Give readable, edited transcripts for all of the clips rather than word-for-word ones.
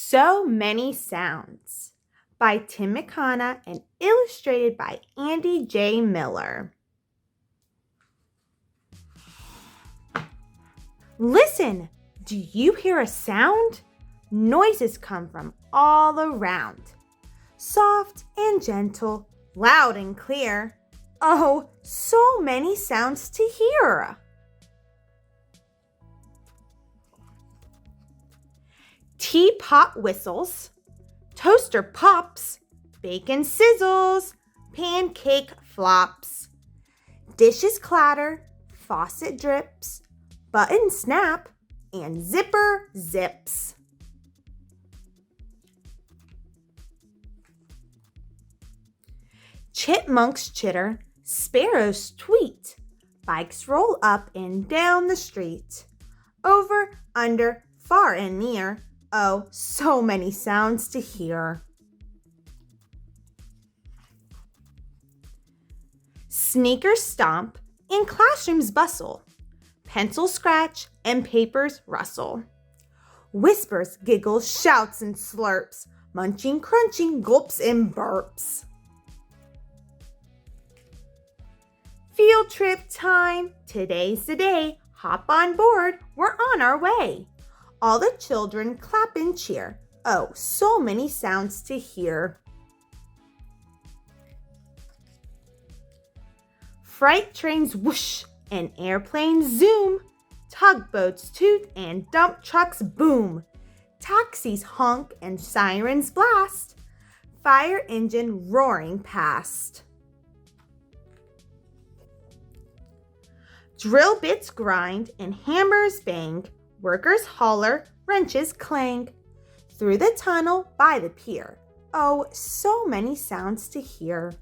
So Many Sounds by McCanna and illustrated by Andy J. Miller. Listen, do you hear a sound? Noises come from all around. Soft and gentle, loud and clear. Oh, so many sounds to hear. Teapot whistles, toaster pops, bacon sizzles, pancake flops. Dishes clatter, faucet drips, button snap, and zipper zips. Chipmunks chitter, sparrows tweet, bikes roll up and down the street. Over, under, far and near, oh, so many sounds to hear. Sneakers stomp and classrooms bustle. Pencils scratch and papers rustle. Whispers, giggles, shouts and slurps. Munching, crunching, gulps and burps. Field trip time. Today's the day. Hop on board. We're on our way. All the children clap and cheer. Oh, so many sounds to hear. Freight trains whoosh and airplanes zoom. Tugboats toot and dump trucks boom. Taxis honk and sirens blast. Fire engine roaring past. Drill bits grind and hammers bang. Workers holler, wrenches clang. Through the tunnel, by the pier. Oh, so many sounds to hear.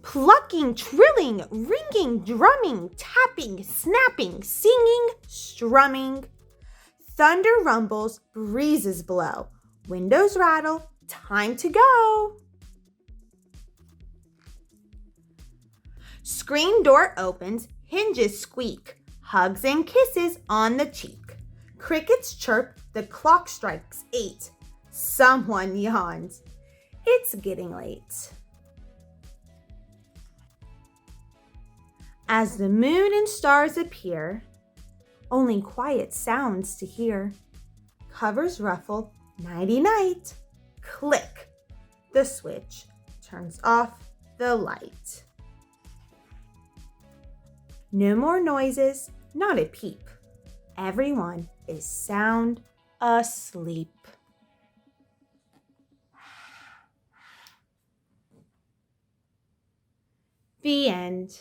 Plucking, trilling, ringing, drumming, tapping, snapping, singing, strumming. Thunder rumbles, breezes blow. Windows rattle, time to go. Screen door opens, hinges squeak, hugs and kisses on the cheek. Crickets chirp, the clock strikes 8. Someone yawns. It's getting late. As the moon and stars appear, only quiet sounds to hear. Covers ruffle, nighty-night. Click. The switch turns off the light. No more noises, not a peep. Everyone is sound asleep. The end.